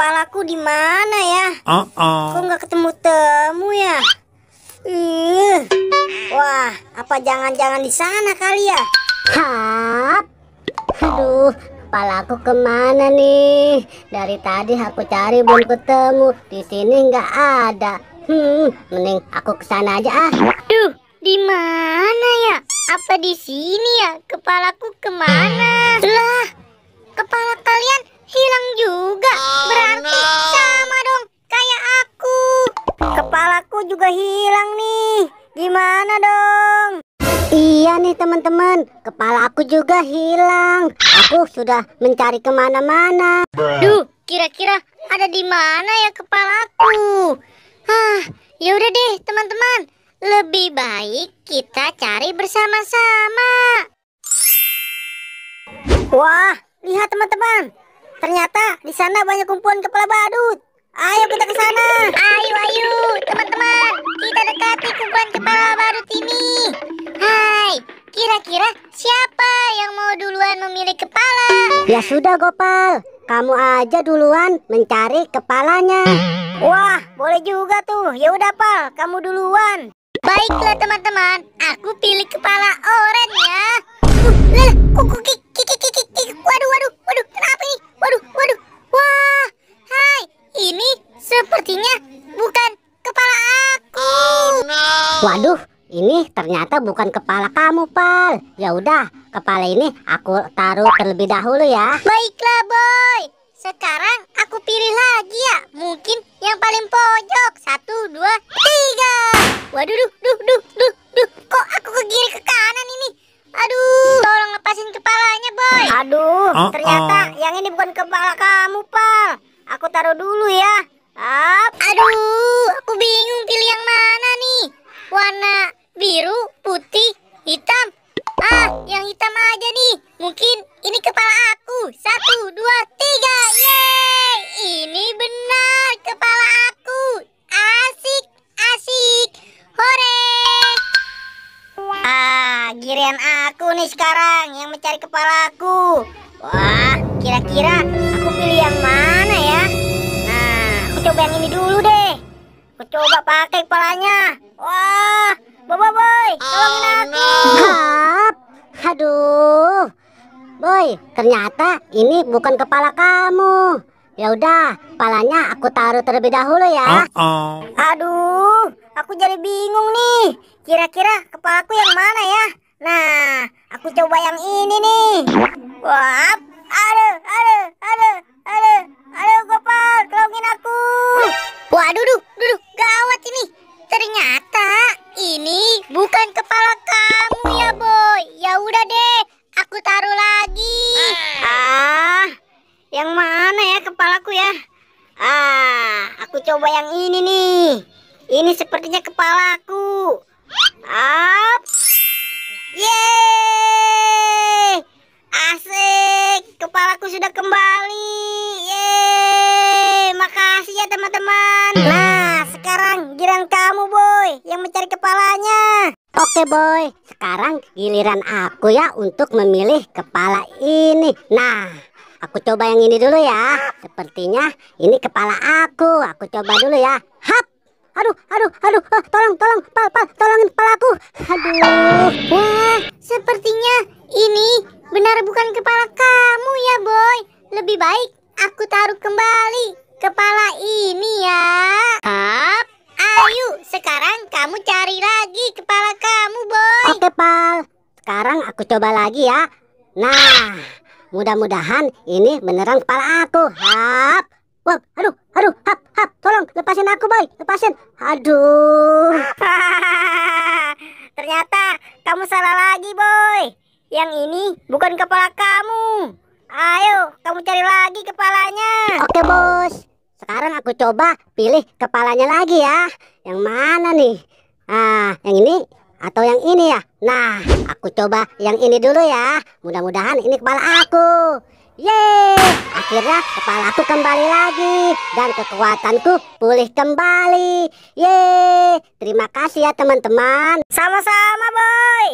kepalaku di mana ya? Kok nggak ketemu-temu ya? Wah, apa jangan-jangan di sana kali ya? Hap, aduh, kepalaku kemana nih? Dari tadi aku cari belum ketemu. Di sini nggak ada. Mending aku kesana aja ah. Duh, di mana ya? Apa di sini ya? Kepalaku kemana? Lah, kepala kalian hilang juga. Berarti sama dong kayak aku. Kepalaku juga hilang nih. Gimana dong? Iya nih teman-teman, kepala aku juga hilang. Aku sudah mencari kemana-mana. Duh, kira-kira ada di mana ya kepalaku? Ya udah deh teman-teman, lebih baik kita cari bersama-sama. Wah, lihat teman-teman, ternyata di sana banyak kumpulan kepala badut. Ayo kita ke sana. Ayo teman-teman, kita dekati kumpulan kepala badut ini. Hai, kira-kira siapa yang mau duluan memilih kepala? Ya sudah Gopal, kamu aja duluan mencari kepalanya. Wah, boleh juga tuh. Ya udah Pal, kamu duluan. Baiklah teman-teman, aku pilih kepala oranye ya. Waduh, kenapa ini? Waduh. Wah, hai, ini sepertinya bukan kepala aku. Waduh, ini ternyata bukan kepala kamu, Pal. Ya udah, kepala ini aku taruh terlebih dahulu ya. Baiklah, Boy. Sekarang aku pilih lagi ya. Mungkin yang paling pojok. 1, 2, 3. Waduh, duh. Kok aku ke kiri ke kanan ini? Aduh, tolong lepasin kepalanya, Boy. Aduh, ternyata yang ini bukan kepala kamu, Pal. Aku taruh dulu ya. Aduh, aku bingung pilih yang mana nih. Warna biru, putih, hitam. Yang hitam aja nih. Mungkin ini kepala aku. 1, 2, 3. Yeay, ini benar kepala aku. Asik. Hore. Giliran aku nih sekarang yang mencari kepalaku. Wah, kira-kira aku pilih yang mana ya? Nah, aku coba yang ini dulu deh. Aku coba pakai kepalanya. Wah, Boy, tolongin aku. Hap, aduh, Boy, ternyata ini bukan kepala kamu. Ya udah, kepalanya aku taruh terlebih dahulu ya. Aduh, aku jadi bingung nih. Kira-kira kepalaku yang mana ya? Nah, aku coba yang ini nih. Wah, aduh, Gopal, tolongin aku. Waduh, gawat ini. Ternyata ini bukan kepala kamu ya, Boy. Ya udah deh, aku taruh lagi. Yang mana ya kepalaku ya? Aku coba yang ini nih. Ini sepertinya kepalaku. Yeay, asik, kepalaku sudah kembali. Yeay, makasih ya teman-teman. Nah, sekarang giliran kamu, Boy, yang mencari kepalanya. Oke Boy, sekarang giliran aku ya untuk memilih kepala ini. Nah, aku coba yang ini dulu ya. Sepertinya ini kepala aku. Aku coba dulu ya. Hap. Aduh. Tolong, Pal, tolongin kepalaku. Aduh. Wah, sepertinya ini benar bukan kepala kamu ya, Boy. Lebih baik aku taruh kembali kepala ini ya. Hap. Ayo, sekarang kamu cari lagi kepala kamu, Boy. Oke, Pal. Sekarang aku coba lagi ya. Nah, mudah-mudahan ini beneran kepala aku. Hap. Wah, aduh, hap. Tolong lepasin aku, Boy. Lepasin. Aduh. Ternyata kamu salah lagi, Boy. Yang ini bukan kepala kamu. Ayo, kamu cari lagi kepalanya. Oke, Bos. Sekarang aku coba pilih kepalanya lagi ya. Yang mana nih? Yang ini atau yang ini ya? Nah, aku coba yang ini dulu ya. Mudah-mudahan ini kepala aku. Yeay, akhirnya kepalaku kembali lagi dan kekuatanku pulih kembali. Yeay, terima kasih ya teman-teman. Sama-sama, Boy.